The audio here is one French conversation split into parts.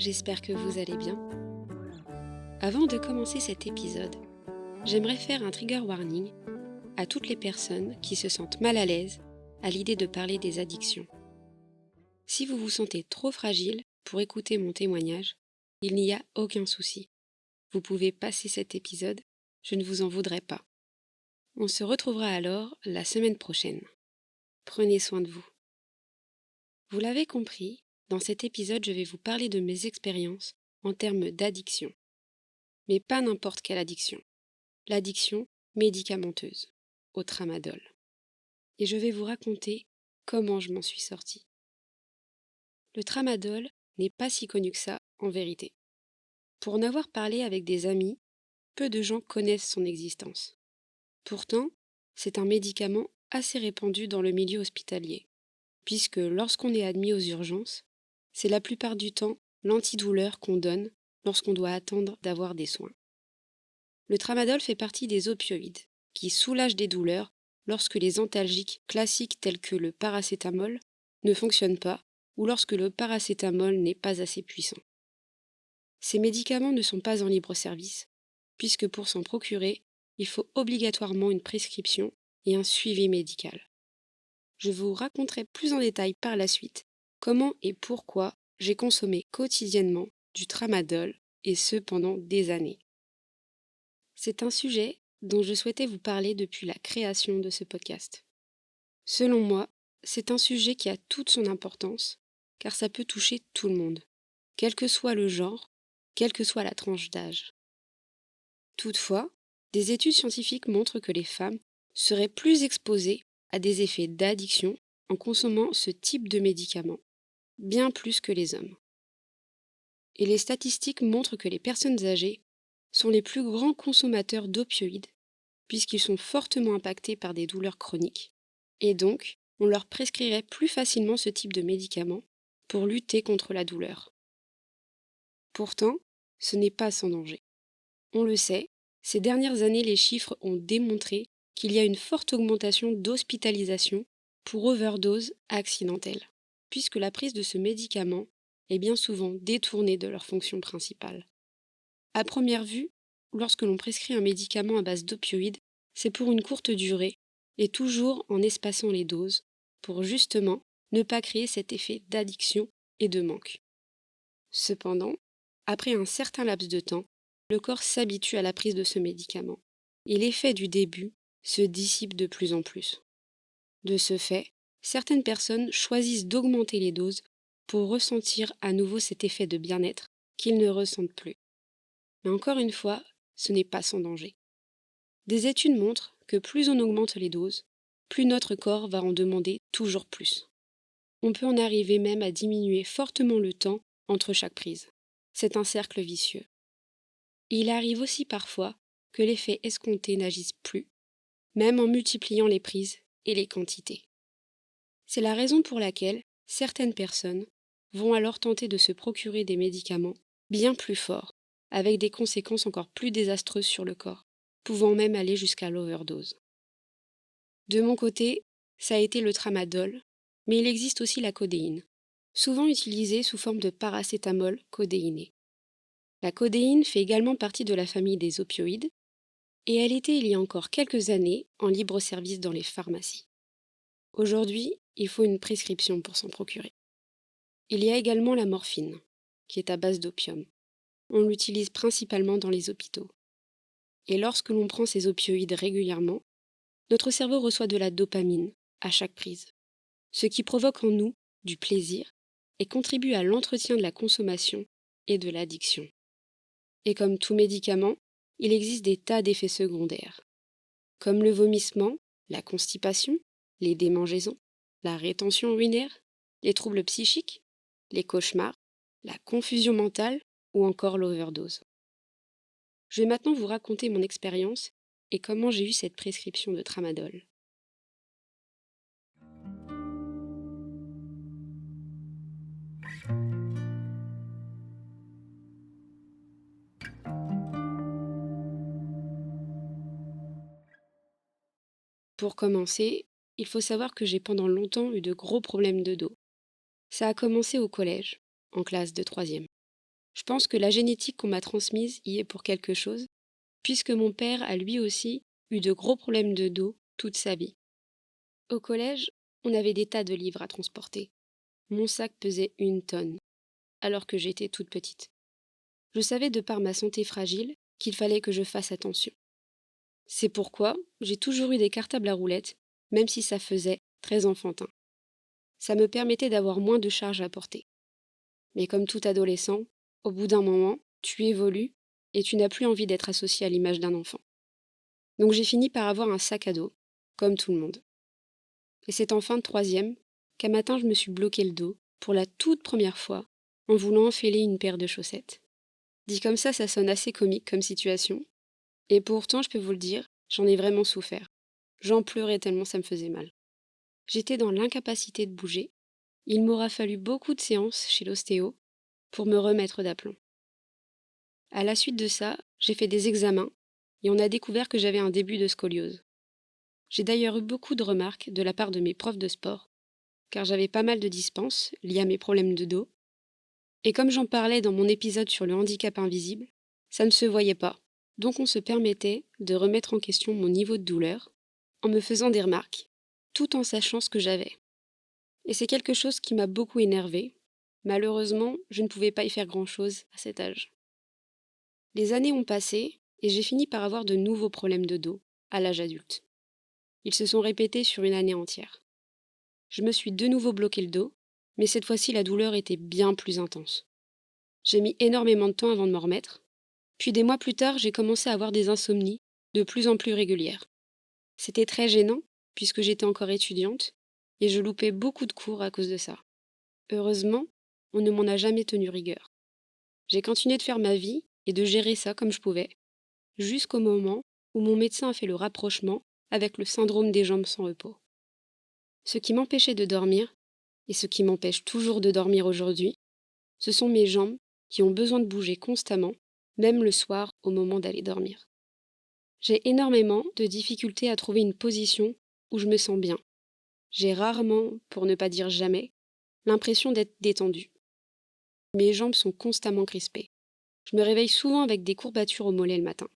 j'espère que vous allez bien. Avant de commencer cet épisode, j'aimerais faire un trigger warning à toutes les personnes qui se sentent mal à l'aise à l'idée de parler des addictions. Si vous vous sentez trop fragile pour écouter mon témoignage, il n'y a aucun souci. Vous pouvez passer cet épisode, je ne vous en voudrais pas. On se retrouvera alors la semaine prochaine. Prenez soin de vous. Vous l'avez compris, dans cet épisode, je vais vous parler de mes expériences en termes d'addiction. Mais pas n'importe quelle addiction. L'addiction médicamenteuse, au tramadol. Et je vais vous raconter comment je m'en suis sortie. Le tramadol n'est pas si connu que ça, en vérité. Pour en avoir parlé avec des amis, peu de gens connaissent son existence. Pourtant, c'est un médicament assez répandu dans le milieu hospitalier, puisque lorsqu'on est admis aux urgences, c'est la plupart du temps l'antidouleur qu'on donne lorsqu'on doit attendre d'avoir des soins. Le tramadol fait partie des opioïdes, qui soulagent des douleurs lorsque les antalgiques classiques tels que le paracétamol ne fonctionnent pas ou lorsque le paracétamol n'est pas assez puissant. Ces médicaments ne sont pas en libre service, puisque pour s'en procurer, il faut obligatoirement une prescription et un suivi médical. Je vous raconterai plus en détail par la suite comment et pourquoi j'ai consommé quotidiennement du tramadol, et ce pendant des années. C'est un sujet dont je souhaitais vous parler depuis la création de ce podcast. Selon moi, c'est un sujet qui a toute son importance, car ça peut toucher tout le monde, quel que soit le genre, quelle que soit la tranche d'âge. Toutefois, des études scientifiques montrent que les femmes seraient plus exposées à des effets d'addiction en consommant ce type de médicaments, bien plus que les hommes. Et les statistiques montrent que les personnes âgées sont les plus grands consommateurs d'opioïdes, puisqu'ils sont fortement impactés par des douleurs chroniques, et donc on leur prescrirait plus facilement ce type de médicaments pour lutter contre la douleur. Pourtant, ce n'est pas sans danger. On le sait, ces dernières années, les chiffres ont démontré qu'il y a une forte augmentation d'hospitalisation pour overdose accidentelle, puisque la prise de ce médicament est bien souvent détournée de leur fonction principale. À première vue, lorsque l'on prescrit un médicament à base d'opioïdes, c'est pour une courte durée et toujours en espaçant les doses pour justement ne pas créer cet effet d'addiction et de manque. Cependant, après un certain laps de temps, le corps s'habitue à la prise de ce médicament et l'effet du début se dissipe de plus en plus. De ce fait, certaines personnes choisissent d'augmenter les doses pour ressentir à nouveau cet effet de bien-être qu'ils ne ressentent plus. Mais encore une fois, ce n'est pas sans danger. Des études montrent que plus on augmente les doses, plus notre corps va en demander toujours plus. On peut en arriver même à diminuer fortement le temps entre chaque prise. C'est un cercle vicieux. Il arrive aussi parfois que l'effet escompté n'agisse plus, même en multipliant les prises et les quantités. C'est la raison pour laquelle certaines personnes vont alors tenter de se procurer des médicaments bien plus forts, avec des conséquences encore plus désastreuses sur le corps, pouvant même aller jusqu'à l'overdose. De mon côté, ça a été le tramadol, mais il existe aussi la codéine, souvent utilisée sous forme de paracétamol codéiné. La codéine fait également partie de la famille des opioïdes, et elle était il y a encore quelques années en libre service dans les pharmacies. Aujourd'hui, il faut une prescription pour s'en procurer. Il y a également la morphine, qui est à base d'opium. On l'utilise principalement dans les hôpitaux. Et lorsque l'on prend ces opioïdes régulièrement, notre cerveau reçoit de la dopamine à chaque prise, ce qui provoque en nous du plaisir et contribue à l'entretien de la consommation et de l'addiction. Et comme tout médicament, il existe des tas d'effets secondaires, comme le vomissement, la constipation, les démangeaisons, la rétention urinaire, les troubles psychiques, les cauchemars, la confusion mentale ou encore l'overdose. Je vais maintenant vous raconter mon expérience et comment j'ai eu cette prescription de tramadol. Pour commencer, il faut savoir que j'ai pendant longtemps eu de gros problèmes de dos. Ça a commencé au collège, en classe de troisième. Je pense que la génétique qu'on m'a transmise y est pour quelque chose, puisque mon père a lui aussi eu de gros problèmes de dos toute sa vie. Au collège, on avait des tas de livres à transporter. Mon sac pesait 1 tonne, alors que j'étais toute petite. Je savais de par ma santé fragile qu'il fallait que je fasse attention. C'est pourquoi j'ai toujours eu des cartables à roulettes, même si ça faisait très enfantin. Ça me permettait d'avoir moins de charges à porter. Mais comme tout adolescent, au bout d'un moment, tu évolues et tu n'as plus envie d'être associé à l'image d'un enfant. Donc j'ai fini par avoir un sac à dos, comme tout le monde. Et c'est en fin de troisième qu'un matin je me suis bloqué le dos, pour la toute première fois, en voulant enfiler une paire de chaussettes. Dit comme ça sonne assez comique comme situation. Et pourtant, je peux vous le dire, j'en ai vraiment souffert. J'en pleurais tellement ça me faisait mal. J'étais dans l'incapacité de bouger. Il m'aura fallu beaucoup de séances chez l'ostéo pour me remettre d'aplomb. À la suite de ça, j'ai fait des examens et on a découvert que j'avais un début de scoliose. J'ai d'ailleurs eu beaucoup de remarques de la part de mes profs de sport, car j'avais pas mal de dispenses liées à mes problèmes de dos. Et comme j'en parlais dans mon épisode sur le handicap invisible, ça ne se voyait pas. Donc on se permettait de remettre en question mon niveau de douleur en me faisant des remarques, tout en sachant ce que j'avais. Et c'est quelque chose qui m'a beaucoup énervée. Malheureusement, je ne pouvais pas y faire grand-chose à cet âge. Les années ont passé et j'ai fini par avoir de nouveaux problèmes de dos à l'âge adulte. Ils se sont répétés sur une année entière. Je me suis de nouveau bloqué le dos, mais cette fois-ci la douleur était bien plus intense. J'ai mis énormément de temps avant de m'en remettre. Puis des mois plus tard, j'ai commencé à avoir des insomnies de plus en plus régulières. C'était très gênant, puisque j'étais encore étudiante, et je loupais beaucoup de cours à cause de ça. Heureusement, on ne m'en a jamais tenu rigueur. J'ai continué de faire ma vie et de gérer ça comme je pouvais, jusqu'au moment où mon médecin a fait le rapprochement avec le syndrome des jambes sans repos. Ce qui m'empêchait de dormir, et ce qui m'empêche toujours de dormir aujourd'hui, ce sont mes jambes qui ont besoin de bouger constamment, même le soir au moment d'aller dormir. J'ai énormément de difficultés à trouver une position où je me sens bien. J'ai rarement, pour ne pas dire jamais, l'impression d'être détendue. Mes jambes sont constamment crispées. Je me réveille souvent avec des courbatures au mollet le matin.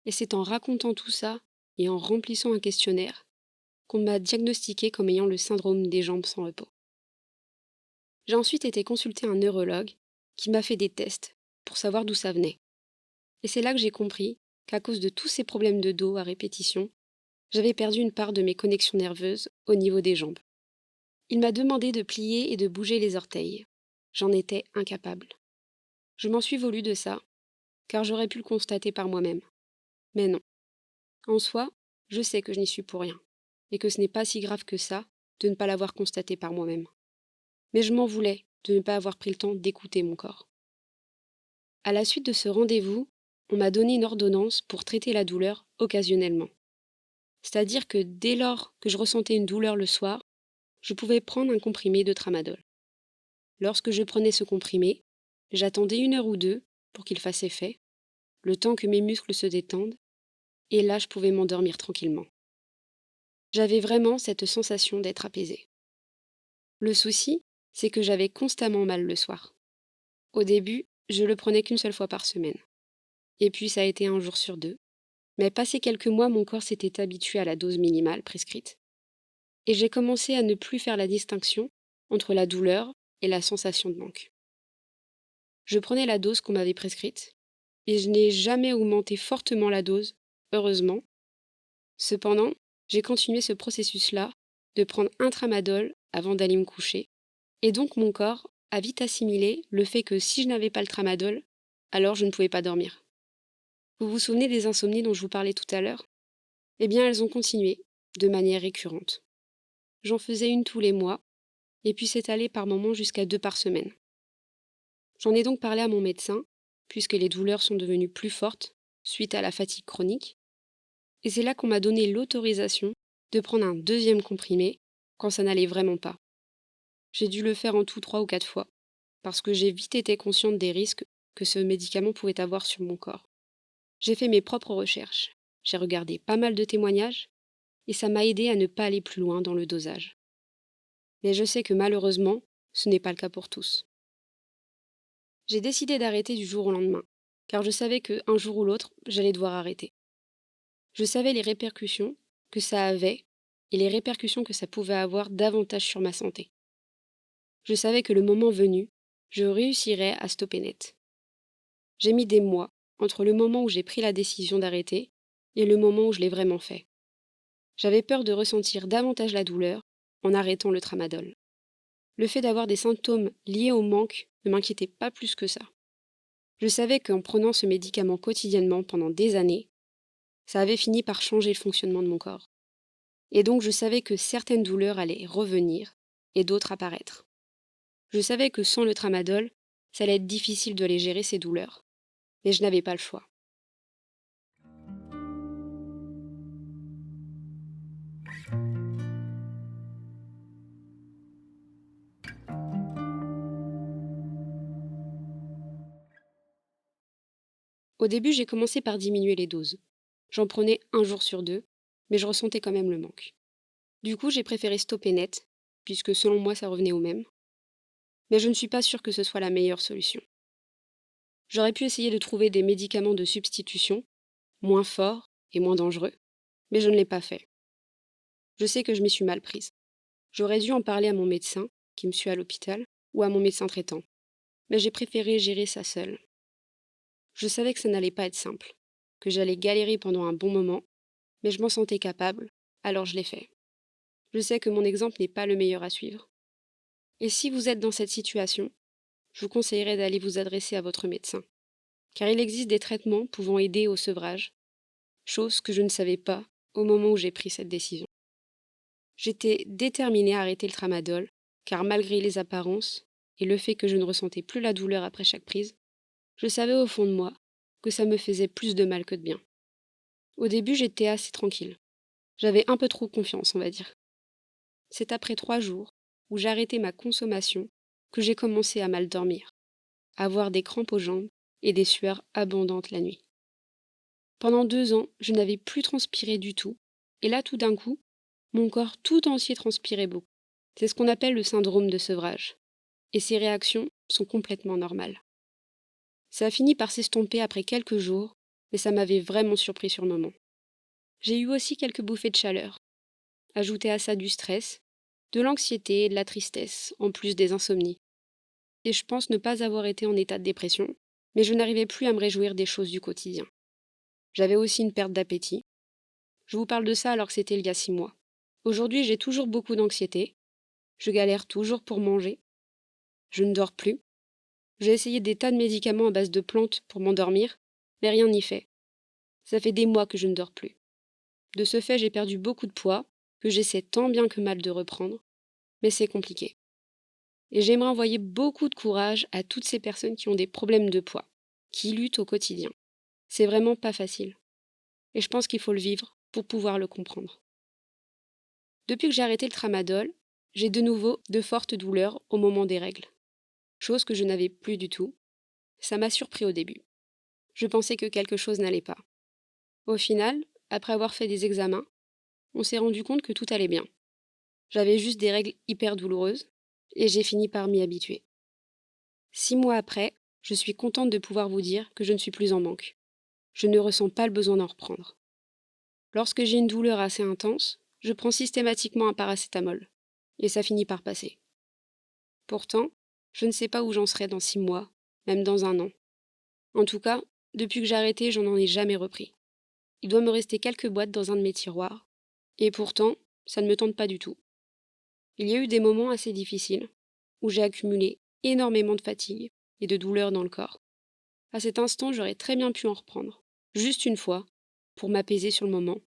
Et c'est en racontant tout ça et en remplissant un questionnaire qu'on m'a diagnostiqué comme ayant le syndrome des jambes sans repos. J'ai ensuite été consulter un neurologue qui m'a fait des tests pour savoir d'où ça venait. Et c'est là que j'ai compris qu'à cause de tous ces problèmes de dos à répétition, j'avais perdu une part de mes connexions nerveuses au niveau des jambes. Il m'a demandé de plier et de bouger les orteils. J'en étais incapable. Je m'en suis voulu de ça, car j'aurais pu le constater par moi-même. Mais non. En soi, je sais que je n'y suis pour rien, et que ce n'est pas si grave que ça de ne pas l'avoir constaté par moi-même. Mais je m'en voulais de ne pas avoir pris le temps d'écouter mon corps. À la suite de ce rendez-vous, on m'a donné une ordonnance pour traiter la douleur occasionnellement. C'est-à-dire que dès lors que je ressentais une douleur le soir, je pouvais prendre un comprimé de tramadol. Lorsque je prenais ce comprimé, j'attendais 1 heure ou 2 pour qu'il fasse effet, le temps que mes muscles se détendent, et là je pouvais m'endormir tranquillement. J'avais vraiment cette sensation d'être apaisée. Le souci, c'est que j'avais constamment mal le soir. Au début, je le prenais qu'une seule fois par semaine. Et puis ça a été 1 jour sur 2. Mais passé quelques mois, mon corps s'était habitué à la dose minimale prescrite. Et j'ai commencé à ne plus faire la distinction entre la douleur et la sensation de manque. Je prenais la dose qu'on m'avait prescrite, et je n'ai jamais augmenté fortement la dose, heureusement. Cependant, j'ai continué ce processus-là de prendre un tramadol avant d'aller me coucher, et donc mon corps a vite assimilé le fait que si je n'avais pas le tramadol, alors je ne pouvais pas dormir. Vous vous souvenez des insomnies dont je vous parlais tout à l'heure? Eh bien, elles ont continué, de manière récurrente. J'en faisais une tous les mois, et puis c'est allé par moments jusqu'à 2 par semaine. J'en ai donc parlé à mon médecin, puisque les douleurs sont devenues plus fortes suite à la fatigue chronique, et c'est là qu'on m'a donné l'autorisation de prendre un 2e comprimé quand ça n'allait vraiment pas. J'ai dû le faire en tout 3 ou 4 fois, parce que j'ai vite été consciente des risques que ce médicament pouvait avoir sur mon corps. J'ai fait mes propres recherches, j'ai regardé pas mal de témoignages, et ça m'a aidé à ne pas aller plus loin dans le dosage. Mais je sais que malheureusement, ce n'est pas le cas pour tous. J'ai décidé d'arrêter du jour au lendemain, car je savais qu'un jour ou l'autre, j'allais devoir arrêter. Je savais les répercussions que ça avait et les répercussions que ça pouvait avoir davantage sur ma santé. Je savais que le moment venu, je réussirais à stopper net. J'ai mis des mois entre le moment où j'ai pris la décision d'arrêter et le moment où je l'ai vraiment fait. J'avais peur de ressentir davantage la douleur en arrêtant le tramadol. Le fait d'avoir des symptômes liés au manque ne m'inquiétait pas plus que ça. Je savais qu'en prenant ce médicament quotidiennement pendant des années, ça avait fini par changer le fonctionnement de mon corps. Et donc je savais que certaines douleurs allaient revenir et d'autres apparaître. Je savais que sans le tramadol, ça allait être difficile de les gérer ces douleurs. Mais je n'avais pas le choix. Au début, j'ai commencé par diminuer les doses. J'en prenais un jour sur deux, mais je ressentais quand même le manque. Du coup, j'ai préféré stopper net, puisque selon moi, ça revenait au même. Mais je ne suis pas sûre que ce soit la meilleure solution. J'aurais pu essayer de trouver des médicaments de substitution, moins forts et moins dangereux, mais je ne l'ai pas fait. Je sais que je m'y suis mal prise. J'aurais dû en parler à mon médecin, qui me suit à l'hôpital, ou à mon médecin traitant, mais j'ai préféré gérer ça seule. Je savais que ça n'allait pas être simple, que j'allais galérer pendant un bon moment, mais je m'en sentais capable, alors je l'ai fait. Je sais que mon exemple n'est pas le meilleur à suivre. Et si vous êtes dans cette situation, je vous conseillerais d'aller vous adresser à votre médecin, car il existe des traitements pouvant aider au sevrage, chose que je ne savais pas au moment où j'ai pris cette décision. J'étais déterminée à arrêter le tramadol, car malgré les apparences et le fait que je ne ressentais plus la douleur après chaque prise, je savais au fond de moi que ça me faisait plus de mal que de bien. Au début, j'étais assez tranquille. J'avais un peu trop confiance, on va dire. C'est après 3 jours, où j'ai arrêté ma consommation, que j'ai commencé à mal dormir, à avoir des crampes aux jambes et des sueurs abondantes la nuit. Pendant 2 ans, je n'avais plus transpiré du tout, et là tout d'un coup, mon corps tout entier transpirait beaucoup. C'est ce qu'on appelle le syndrome de sevrage, et ces réactions sont complètement normales. Ça a fini par s'estomper après quelques jours, mais ça m'avait vraiment surpris sur le moment. J'ai eu aussi quelques bouffées de chaleur. Ajouté à ça du stress, de l'anxiété et de la tristesse, en plus des insomnies. Et je pense ne pas avoir été en état de dépression, mais je n'arrivais plus à me réjouir des choses du quotidien. J'avais aussi une perte d'appétit. Je vous parle de ça alors que c'était il y a 6 mois. Aujourd'hui, j'ai toujours beaucoup d'anxiété. Je galère toujours pour manger. Je ne dors plus. J'ai essayé des tas de médicaments à base de plantes pour m'endormir, mais rien n'y fait. Ça fait des mois que je ne dors plus. De ce fait, j'ai perdu beaucoup de poids, que j'essaie tant bien que mal de reprendre, mais c'est compliqué. Et j'aimerais envoyer beaucoup de courage à toutes ces personnes qui ont des problèmes de poids, qui luttent au quotidien. C'est vraiment pas facile. Et je pense qu'il faut le vivre pour pouvoir le comprendre. Depuis que j'ai arrêté le tramadol, j'ai de nouveau de fortes douleurs au moment des règles. Chose que je n'avais plus du tout. Ça m'a surpris au début. Je pensais que quelque chose n'allait pas. Au final, après avoir fait des examens, on s'est rendu compte que tout allait bien. J'avais juste des règles hyper douloureuses et j'ai fini par m'y habituer. 6 mois après, je suis contente de pouvoir vous dire que je ne suis plus en manque. Je ne ressens pas le besoin d'en reprendre. Lorsque j'ai une douleur assez intense, je prends systématiquement un paracétamol et ça finit par passer. Pourtant, je ne sais pas où j'en serai dans 6 mois, même dans un an. En tout cas, depuis que j'ai arrêté, j'en ai jamais repris. Il doit me rester quelques boîtes dans un de mes tiroirs, et pourtant, ça ne me tente pas du tout. Il y a eu des moments assez difficiles, où j'ai accumulé énormément de fatigue et de douleur dans le corps. À cet instant, j'aurais très bien pu en reprendre, juste une fois, pour m'apaiser sur le moment,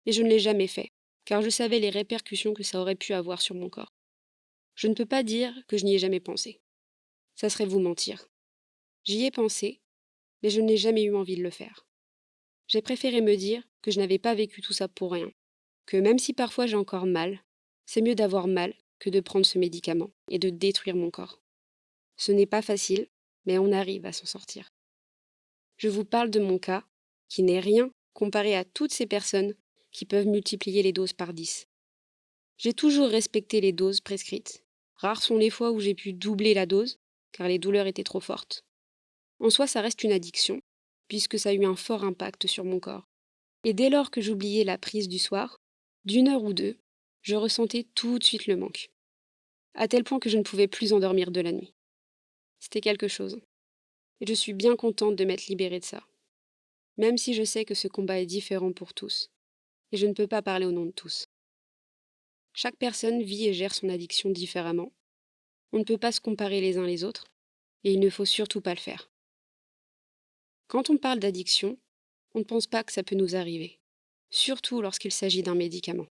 mais je ne l'ai jamais fait, car je savais les répercussions que ça aurait pu avoir sur mon corps. Je ne peux pas dire que je n'y ai jamais pensé. Ça serait vous mentir. J'y ai pensé, mais je n'ai jamais eu envie de le faire. J'ai préféré me dire que je n'avais pas vécu tout ça pour rien, que même si parfois j'ai encore mal, c'est mieux d'avoir mal que de prendre ce médicament et de détruire mon corps. Ce n'est pas facile, mais on arrive à s'en sortir. Je vous parle de mon cas, qui n'est rien comparé à toutes ces personnes qui peuvent multiplier les doses par 10. J'ai toujours respecté les doses prescrites. Rares sont les fois où j'ai pu doubler la dose, car les douleurs étaient trop fortes. En soi, ça reste une addiction, puisque ça a eu un fort impact sur mon corps. Et dès lors que j'oubliais la prise du soir, d'une heure ou deux, je ressentais tout de suite le manque, à tel point que je ne pouvais plus endormir de la nuit. C'était quelque chose. Et je suis bien contente de m'être libérée de ça, même si je sais que ce combat est différent pour tous, et je ne peux pas parler au nom de tous. Chaque personne vit et gère son addiction différemment. On ne peut pas se comparer les uns les autres, et il ne faut surtout pas le faire. Quand on parle d'addiction, on ne pense pas que ça peut nous arriver, surtout lorsqu'il s'agit d'un médicament.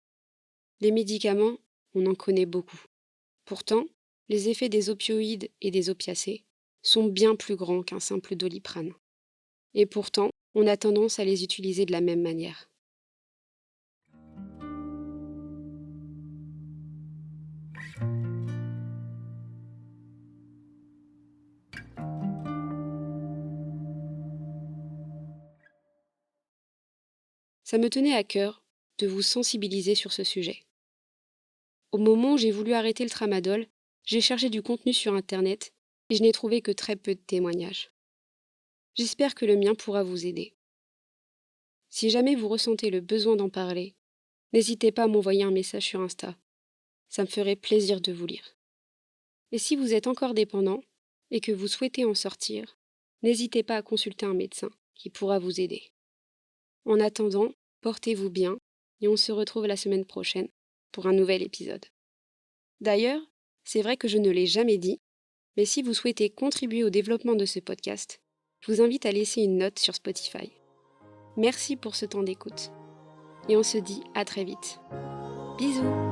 Les médicaments, on en connaît beaucoup. Pourtant, les effets des opioïdes et des opiacés sont bien plus grands qu'un simple Doliprane. Et pourtant, on a tendance à les utiliser de la même manière. Ça me tenait à cœur de vous sensibiliser sur ce sujet. Au moment où j'ai voulu arrêter le tramadol, j'ai cherché du contenu sur Internet et je n'ai trouvé que très peu de témoignages. J'espère que le mien pourra vous aider. Si jamais vous ressentez le besoin d'en parler, n'hésitez pas à m'envoyer un message sur Insta. Ça me ferait plaisir de vous lire. Et si vous êtes encore dépendant et que vous souhaitez en sortir, n'hésitez pas à consulter un médecin qui pourra vous aider. En attendant, portez-vous bien et on se retrouve la semaine prochaine pour un nouvel épisode. D'ailleurs, c'est vrai que je ne l'ai jamais dit, mais si vous souhaitez contribuer au développement de ce podcast, je vous invite à laisser une note sur Spotify. Merci pour ce temps d'écoute et on se dit à très vite. Bisous!